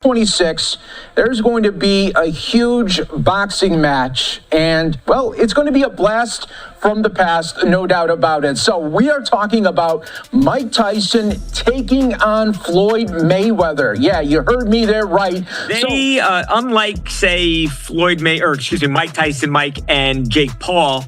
26, there's going to be a huge boxing match, and well, it's going to be a blast from the past, no doubt about it. So we are talking about Mike Tyson taking on Floyd Mayweather. Yeah, you heard me there right. They, unlike, say, Mike Tyson, Mike and Jake Paul,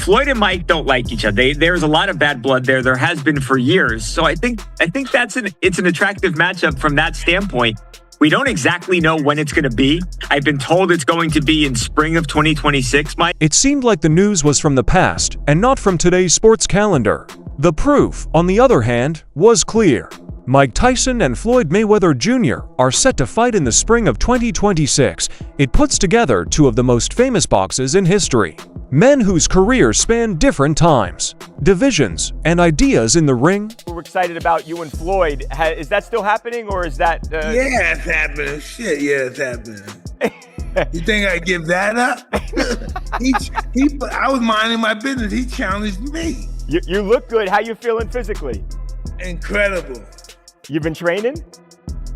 Floyd and Mike don't like each other. There's a lot of bad blood there. There has been for years. So I think it's an attractive matchup from that standpoint. We don't exactly know when it's going to be. I've been told it's going to be in spring of 2026, Mike. It seemed like the news was from the past and not from today's sports calendar. The proof, on the other hand, was clear. Mike Tyson and Floyd Mayweather Jr. are set to fight in the spring of 2026. It puts together two of the most famous boxers in history. Men whose careers span different times, divisions, and ideas in the ring. We're excited about you and Floyd. Is that still happening, or is that... Yeah, it's happening. Shit, yeah, it's happening. You think I give that up? I was minding my business. He challenged me. You look good. How you feeling physically? Incredible. You've been training?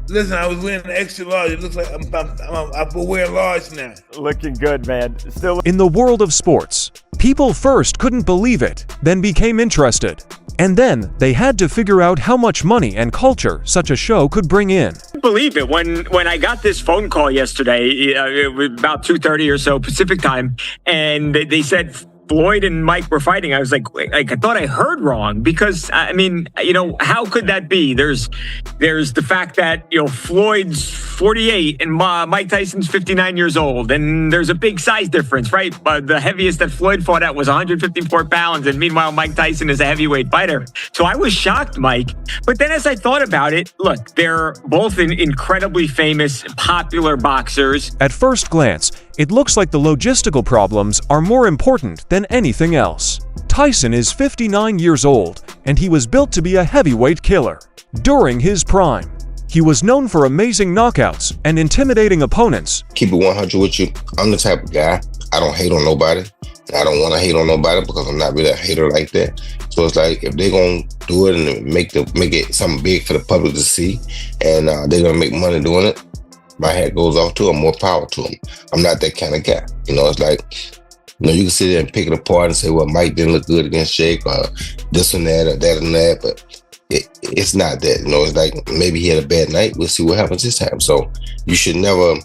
Listen, I was wearing an extra large. It looks like I'm wearing large now. Looking good, man. Still. In the world of sports, people first couldn't believe it, then became interested. And then they had to figure out how much money and culture such a show could bring in. Believe it. When I got this phone call yesterday, it was about 2:30 or so Pacific time, and they said Floyd and Mike were fighting, I was like I thought I heard wrong, because I mean, how could that be? There's the fact that, Floyd's 48 and Mike Tyson's 59 years old, and there's a big size difference, right? The heaviest that Floyd fought at was 154 pounds, and meanwhile, Mike Tyson is a heavyweight fighter. So I was shocked, Mike. But then as I thought about it, look, they're both incredibly famous, popular boxers. At first glance, it looks like the logistical problems are more important than anything else. Tyson is 59 years old, and he was built to be a heavyweight killer. During his prime, he was known for amazing knockouts and intimidating opponents. Keep it 100 with you. I'm the type of guy, I don't hate on nobody. I don't want to hate on nobody because I'm not really a hater like that. So it's like, if they're going to do it and make it something big for the public to see, and they're going to make money doing it, my hat goes off to them, more power to them. I'm not that kind of guy. It's like, you can sit there and pick it apart and say, well, Mike didn't look good against Jake, or this and that, or that and that, but it's not that. It's like, maybe he had a bad night. We'll see what happens this time. So you should never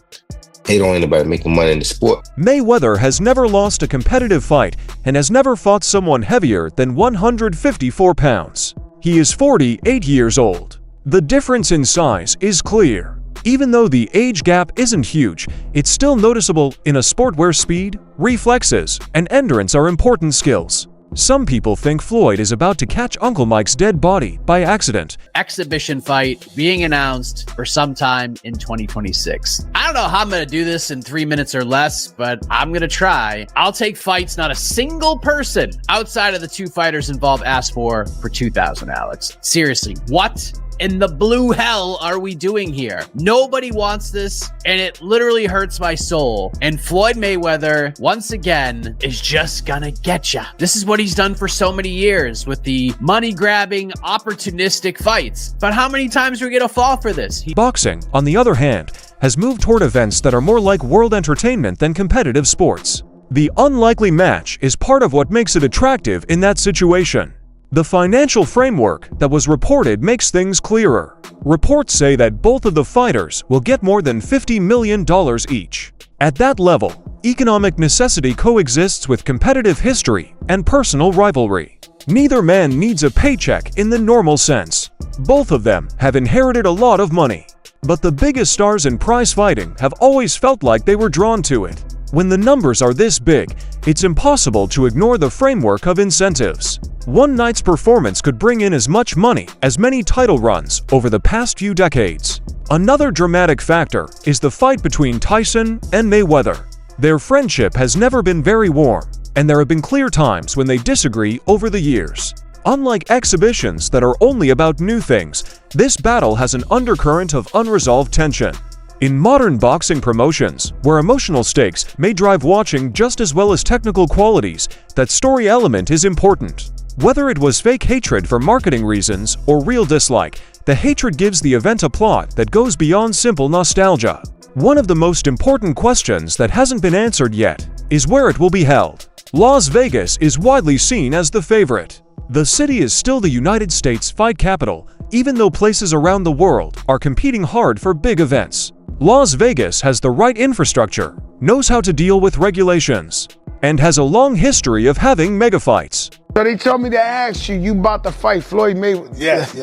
hate on anybody making money in the sport. Mayweather has never lost a competitive fight and has never fought someone heavier than 154 pounds. He is 48 years old. The difference in size is clear. Even though the age gap isn't huge, it's still noticeable in a sport where speed, reflexes, and endurance are important skills. Some people think Floyd is about to catch Uncle Mike's dead body by accident. Exhibition fight being announced for sometime in 2026. I don't know how I'm going to do this in 3 minutes or less, but I'm going to try. I'll take fights not a single person outside of the two fighters involved asked for 2,000, Alex. Seriously, what in the blue hell are we doing here? Nobody wants this, and it literally hurts my soul. And Floyd Mayweather, once again, is just gonna get ya. This is what he's done for so many years with the money-grabbing, opportunistic fights. But how many times are we gonna fall for this? Boxing, on the other hand, has moved toward events that are more like world entertainment than competitive sports. The unlikely match is part of what makes it attractive in that situation. The financial framework that was reported makes things clearer. Reports say that both of the fighters will get more than $50 million each. At that level, economic necessity coexists with competitive history and personal rivalry. Neither man needs a paycheck in the normal sense. Both of them have inherited a lot of money. But the biggest stars in prize fighting have always felt like they were drawn to it. When the numbers are this big, it's impossible to ignore the framework of incentives. One night's performance could bring in as much money as many title runs over the past few decades. Another dramatic factor is the fight between Tyson and Mayweather. Their friendship has never been very warm, and there have been clear times when they disagree over the years. Unlike exhibitions that are only about new things, this battle has an undercurrent of unresolved tension. In modern boxing promotions, where emotional stakes may drive watching just as well as technical qualities, that story element is important. Whether it was fake hatred for marketing reasons or real dislike, The hatred gives the event a plot that goes beyond simple nostalgia. One of the most important questions that hasn't been answered yet is where it will be held. Las Vegas is widely seen as the favorite. The city is still the United States fight capital, even though places around the world are competing hard for big events. Las Vegas has the right infrastructure, knows how to deal with regulations, and has a long history of having mega fights. So they told me to ask you, you about to fight Floyd Mayweather? Yes.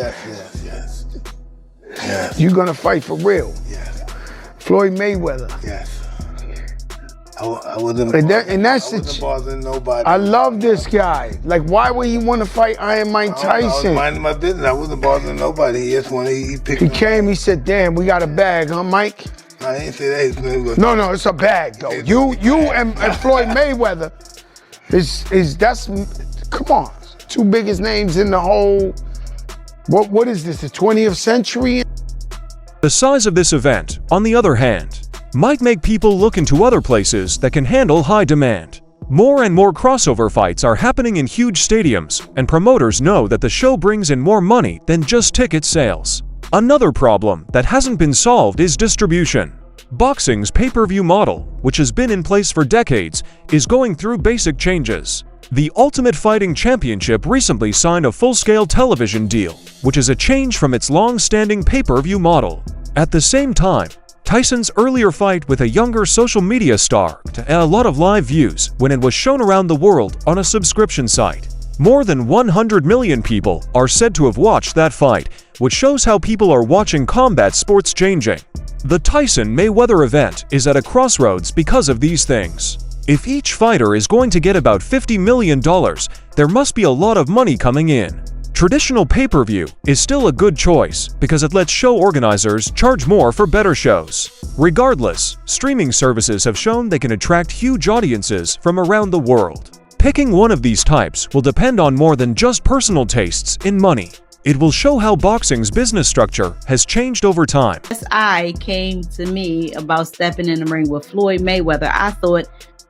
You gonna fight for real? Yes. Floyd Mayweather. Yes. I wasn't bothering nobody. I love this guy. Like, why would he want to fight Iron Mike Tyson? I was minding my business. I wasn't bothering nobody. He just wanted, he picked He me. came, he said, damn, we got a bag, huh, Mike? I didn't say that. No, it's a bag, though. You and Floyd Mayweather that's, come on, two biggest names in the whole, what is this, the 20th century? The size of this event, on the other hand, might make people look into other places that can handle high demand. More and more crossover fights are happening in huge stadiums, and promoters know that the show brings in more money than just ticket sales. Another problem that hasn't been solved is distribution. Boxing's pay-per-view model, which has been in place for decades, is going through basic changes. The Ultimate Fighting Championship recently signed a full-scale television deal, which is a change from its long-standing pay-per-view model. At the same time, Tyson's earlier fight with a younger social media star had a lot of live views when it was shown around the world on a subscription site. More than 100 million people are said to have watched that fight, which shows how people are watching combat sports changing. The Tyson-Mayweather event is at a crossroads because of these things. If each fighter is going to get about $50 million, there must be a lot of money coming in. Traditional pay-per-view is still a good choice because it lets show organizers charge more for better shows. Regardless, streaming services have shown they can attract huge audiences from around the world. Picking one of these types will depend on more than just personal tastes in money. It will show how boxing's business structure has changed over time. SI came to me about stepping in the ring with Floyd Mayweather. I thought,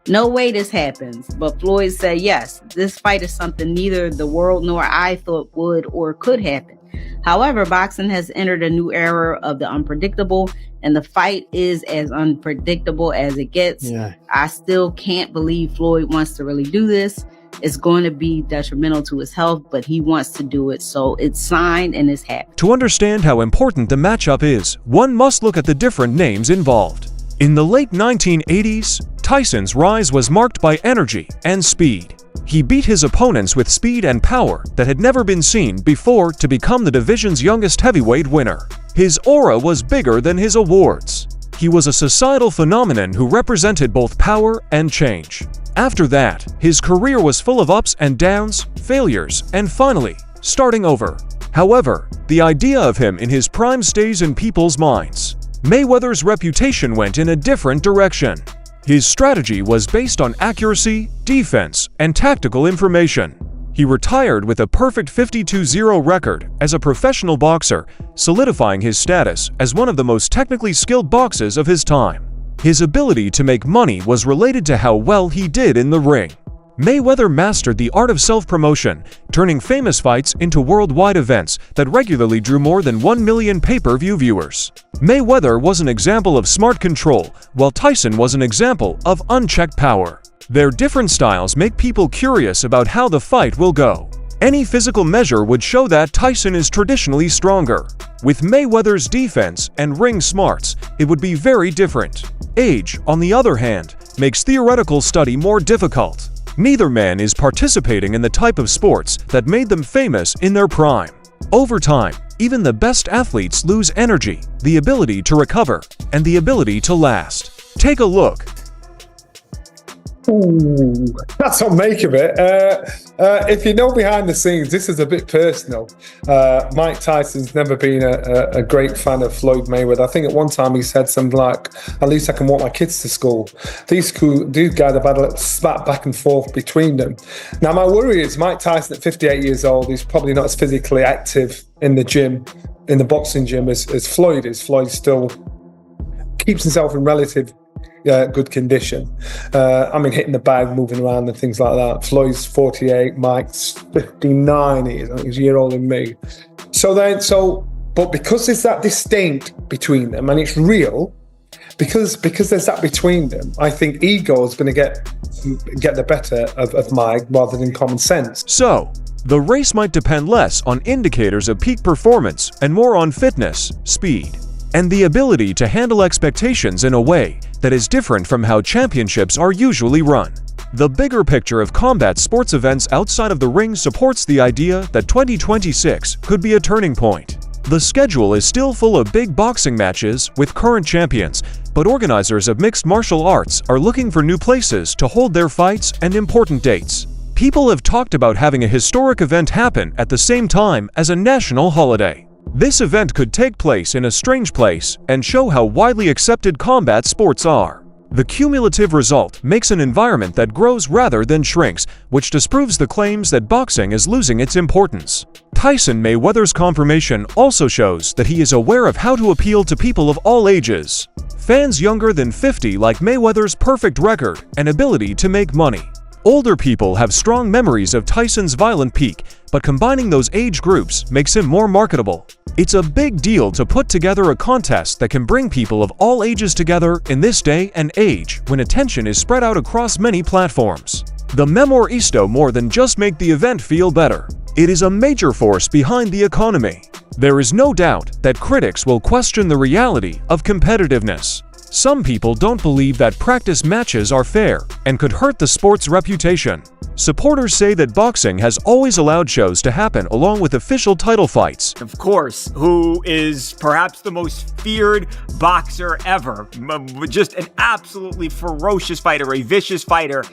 no way this happens. But Floyd said, yes, this fight is something neither the world nor I thought would or could happen. However, boxing has entered a new era of the unpredictable, and the fight is as unpredictable as it gets. Yeah. I still can't believe Floyd wants to really do this. It's going to be detrimental to his health, but he wants to do it, so it's signed and it's happening. To understand how important the matchup is, one must look at the different names involved. In the late 1980s, Tyson's rise was marked by energy and speed. He beat his opponents with speed and power that had never been seen before to become the division's youngest heavyweight winner. His aura was bigger than his awards. He was a societal phenomenon who represented both power and change. After that, his career was full of ups and downs, failures, and finally, starting over. However, the idea of him in his prime stays in people's minds. Mayweather's reputation went in a different direction. His strategy was based on accuracy, defense, and tactical information. He retired with a perfect 52-0 record as a professional boxer, solidifying his status as one of the most technically skilled boxers of his time. His ability to make money was related to how well he did in the ring. Mayweather mastered the art of self-promotion, turning famous fights into worldwide events that regularly drew more than 1 million pay-per-view viewers. Mayweather was an example of smart control, while Tyson was an example of unchecked power. Their different styles make people curious about how the fight will go. Any physical measure would show that Tyson is traditionally stronger. With Mayweather's defense and ring smarts, it would be very different. Age, on the other hand, makes theoretical study more difficult. Neither man is participating in the type of sports that made them famous in their prime. Over time, even the best athletes lose energy, the ability to recover, and the ability to last. Take a look. Ooh, that's what I make of it. If you know behind the scenes, this is a bit personal. Mike Tyson's never been a great fan of Floyd Mayweather. I think at one time he said something like, at least I can walk my kids to school. These guys have had a little spat back and forth between them. Now my worry is Mike Tyson at 58 years old, he's probably not as physically active in the gym, in the boxing gym as Floyd is. Floyd still keeps himself in relative good condition. Hitting the bag, moving around and things like that. Floyd's 48, Mike's 59, he's a year older than me. So But because there's that distinct between them and it's real, because there's that between them, I think ego is going to get the better of Mike rather than common sense. So, the race might depend less on indicators of peak performance and more on fitness, speed, and the ability to handle expectations in a way that is different from how championships are usually run. The bigger picture of combat sports events outside of the ring supports the idea that 2026 could be a turning point. The schedule is still full of big boxing matches with current champions, but organizers of mixed martial arts are looking for new places to hold their fights and important dates. People have talked about having a historic event happen at the same time as a national holiday. This event could take place in a strange place and show how widely accepted combat sports are. The cumulative result makes an environment that grows rather than shrinks, which disproves the claims that boxing is losing its importance. Tyson Mayweather's confirmation also shows that he is aware of how to appeal to people of all ages. Fans younger than 50 like Mayweather's perfect record and ability to make money. Older people have strong memories of Tyson's violent peak, but combining those age groups makes him more marketable. It's a big deal to put together a contest that can bring people of all ages together in this day and age when attention is spread out across many platforms. The Memor Isto more than just make the event feel better. It is a major force behind the economy. There is no doubt that critics will question the reality of competitiveness. Some people don't believe that practice matches are fair and could hurt the sport's reputation. Supporters say that boxing has always allowed shows to happen along with official title fights. Of course, who is perhaps the most feared boxer ever. Just an absolutely ferocious fighter, a vicious fighter.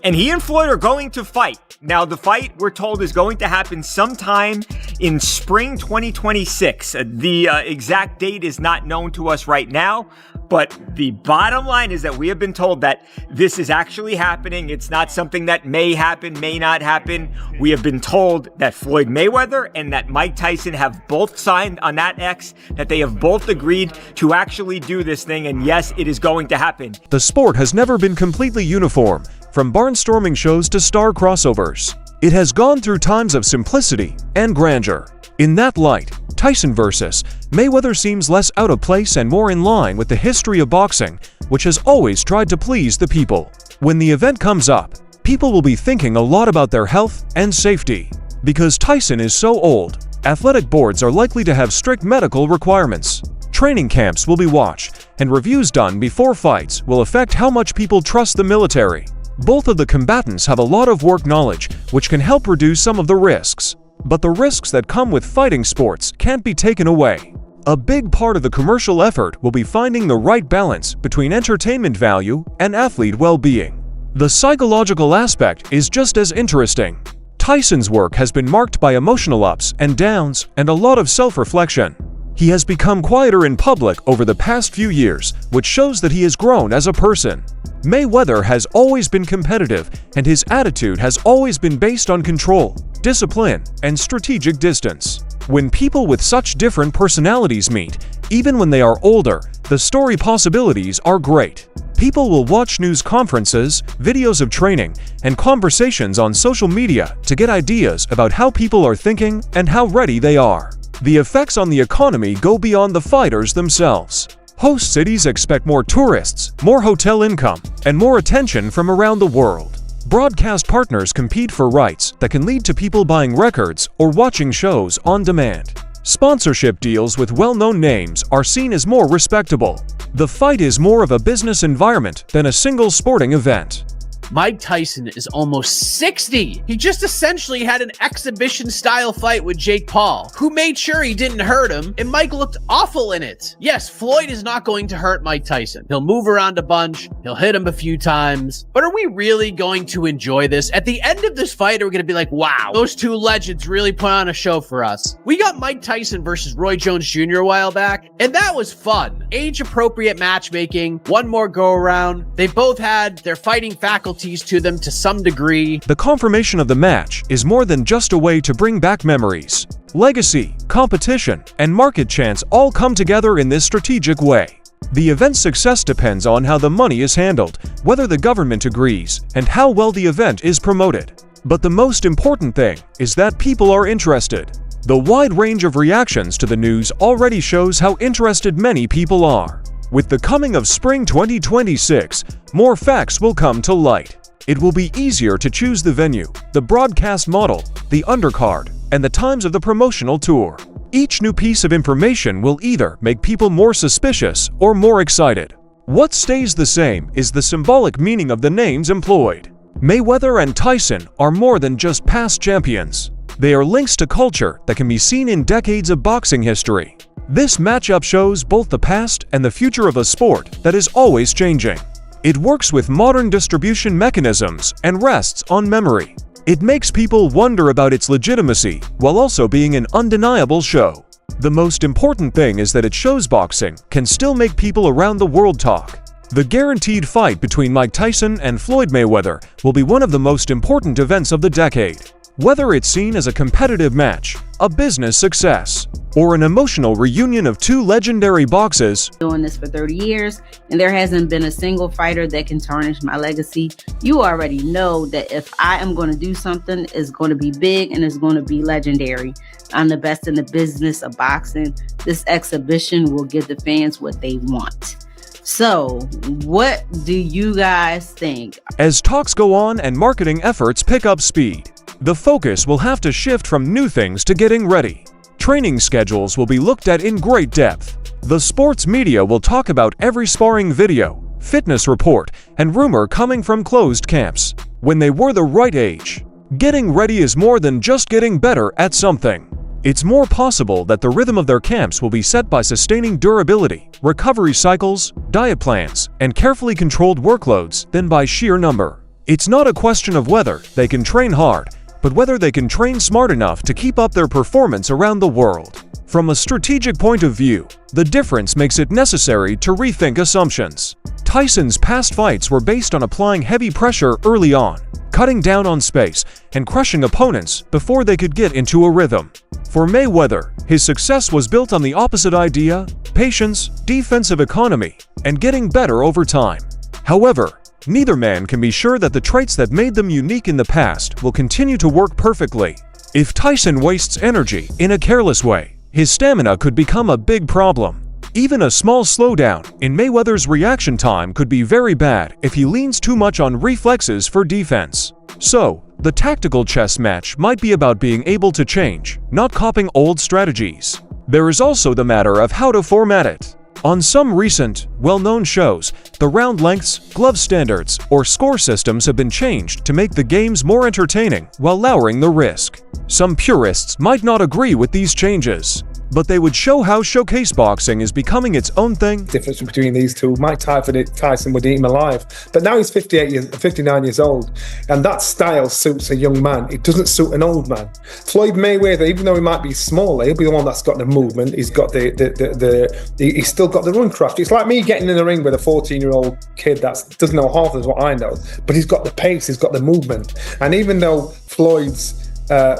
And he and Floyd are going to fight. Now, the fight, we're told, is going to happen sometime in spring 2026. The exact date is not known to us right now, but the bottom line is that we have been told that this is actually happening. It's not something that may happen, may not happen. We have been told that Floyd Mayweather and that Mike Tyson have both signed on that X, that they have both agreed to actually do this thing, and yes, it is going to happen. The sport has never been completely uniform, from barnstorming shows to star crossovers. It has gone through times of simplicity and grandeur. In that light, Tyson versus Mayweather seems less out of place and more in line with the history of boxing, which has always tried to please the people. When the event comes up, people will be thinking a lot about their health and safety. Because Tyson is so old, athletic boards are likely to have strict medical requirements. Training camps will be watched, and reviews done before fights will affect how much people trust the military. Both of the combatants have a lot of work knowledge, which can help reduce some of the risks. But the risks that come with fighting sports can't be taken away. A big part of the commercial effort will be finding the right balance between entertainment value and athlete well-being. The psychological aspect is just as interesting. Tyson's work has been marked by emotional ups and downs and a lot of self-reflection. He has become quieter in public over the past few years, which shows that he has grown as a person. Mayweather has always been competitive, and his attitude has always been based on control, discipline, and strategic distance. When people with such different personalities meet, even when they are older, the story possibilities are great. People will watch news conferences, videos of training, and conversations on social media to get ideas about how people are thinking and how ready they are. The effects on the economy go beyond the fighters themselves. Host cities expect more tourists, more hotel income, and more attention from around the world. Broadcast partners compete for rights that can lead to people buying records or watching shows on demand. Sponsorship deals with well-known names are seen as more respectable. The fight is more of a business environment than a single sporting event. Mike Tyson is almost 60. He just essentially had an exhibition-style fight with Jake Paul, who made sure he didn't hurt him, and Mike looked awful in it. Yes, Floyd is not going to hurt Mike Tyson. He'll move around a bunch, he'll hit him a few times, but are we really going to enjoy this? At the end of this fight, are we going to be like, wow, those two legends really put on a show for us? We got Mike Tyson versus Roy Jones Jr. a while back, and that was fun. Age-appropriate matchmaking, one more go-around. They both had their fighting faculty to them to some degree. The confirmation of the match is more than just a way to bring back memories. Legacy, competition, and market chance all come together in this strategic way. The event's success depends on how the money is handled, whether the government agrees, and how well the event is promoted. But the most important thing is that people are interested. The wide range of reactions to the news already shows how interested many people are. With the coming of spring 2026, more facts will come to light. It will be easier to choose the venue, the broadcast model, the undercard, and the times of the promotional tour. Each new piece of information will either make people more suspicious or more excited. What stays the same is the symbolic meaning of the names employed. Mayweather and Tyson are more than just past champions. They are links to culture that can be seen in decades of boxing history. This matchup shows both the past and the future of a sport that is always changing. It works with modern distribution mechanisms and rests on memory. It makes people wonder about its legitimacy while also being an undeniable show. The most important thing is that it shows boxing can still make people around the world talk. The guaranteed fight between Mike Tyson and Floyd Mayweather will be one of the most important events of the decade. Whether it's seen as a competitive match, a business success, or an emotional reunion of two legendary boxers. Doing this for 30 years, and there hasn't been a single fighter that can tarnish my legacy. You already know that if I am going to do something, it's going to be big and it's going to be legendary. I'm the best in the business of boxing. This exhibition will give the fans what they want. So, what do you guys think? As talks go on and marketing efforts pick up speed, the focus will have to shift from new things to getting ready. Training schedules will be looked at in great depth. The sports media will talk about every sparring video, fitness report, and rumor coming from closed camps. When they were the right age, getting ready is more than just getting better at something. It's more possible that the rhythm of their camps will be set by sustaining durability, recovery cycles, diet plans, and carefully controlled workloads than by sheer number. It's not a question of whether they can train hard, but whether they can train smart enough to keep up their performance around the world. From a strategic point of view, the difference makes it necessary to rethink assumptions. Tyson's past fights were based on applying heavy pressure early on, cutting down on space, and crushing opponents before they could get into a rhythm. For Mayweather, his success was built on the opposite idea: patience, defensive economy, and getting better over time. However, neither man can be sure that the traits that made them unique in the past will continue to work perfectly. If Tyson wastes energy in a careless way, his stamina could become a big problem. Even a small slowdown in Mayweather's reaction time could be very bad if he leans too much on reflexes for defense. So, the tactical chess match might be about being able to change, not copying old strategies. There is also the matter of how to format it. On some recent, well-known shows, the round lengths, glove standards, or score systems have been changed to make the games more entertaining while lowering the risk. Some purists might not agree with these changes, but they would show how showcase boxing is becoming its own thing. Difference between these two, Mike Tyson would eat him alive, but now he's 59 years old, and that style suits a young man. It doesn't suit an old man. Floyd Mayweather, even though he might be smaller, he'll be the one that's got the movement. He's got he's still got the run craft. It's like me getting in the ring with a 14-year-old kid that doesn't know half as what I know, but he's got the pace, he's got the movement, and even though Floyd's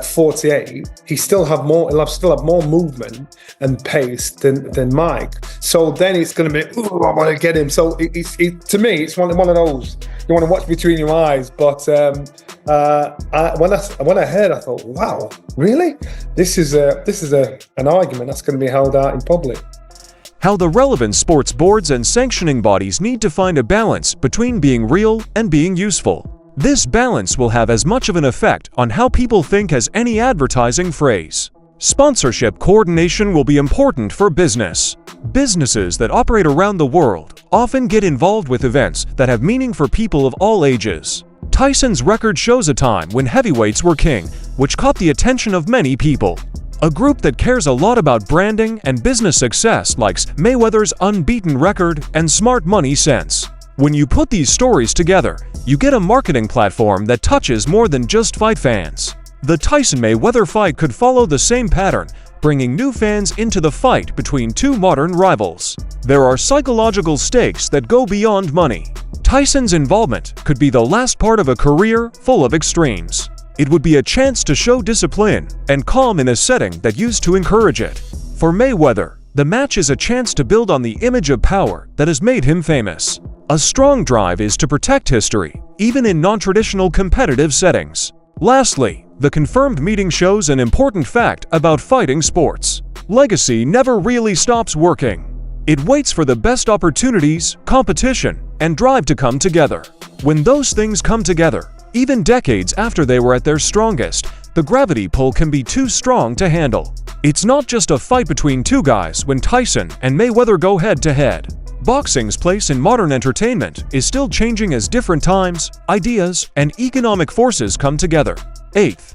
48, he'll still have more movement and pace than Mike. So then it's going to be, ooh, I want to get him. So to me, it's one of those you want to watch between your eyes. But when I heard, I thought, wow, really? This is an argument that's going to be held out in public. How the relevant sports boards and sanctioning bodies need to find a balance between being real and being useful. This balance will have as much of an effect on how people think as any advertising phrase. Sponsorship coordination will be important for business. Businesses that operate around the world often get involved with events that have meaning for people of all ages. Tyson's record shows a time when heavyweights were king, which caught the attention of many people. A group that cares a lot about branding and business success likes Mayweather's unbeaten record and smart money sense. When you put these stories together, you get a marketing platform that touches more than just fight fans. The Tyson-Mayweather fight could follow the same pattern, bringing new fans into the fight between two modern rivals. There are psychological stakes that go beyond money. Tyson's involvement could be the last part of a career full of extremes. It would be a chance to show discipline and calm in a setting that used to encourage it. For Mayweather, the match is a chance to build on the image of power that has made him famous. A strong drive is to protect history, even in non-traditional competitive settings. Lastly, the confirmed meeting shows an important fact about fighting sports. Legacy never really stops working. It waits for the best opportunities, competition, and drive to come together. When those things come together, even decades after they were at their strongest, the gravity pull can be too strong to handle. It's not just a fight between two guys when Tyson and Mayweather go head-to-head. Boxing's place in modern entertainment is still changing as different times, ideas, and economic forces come together. 8th,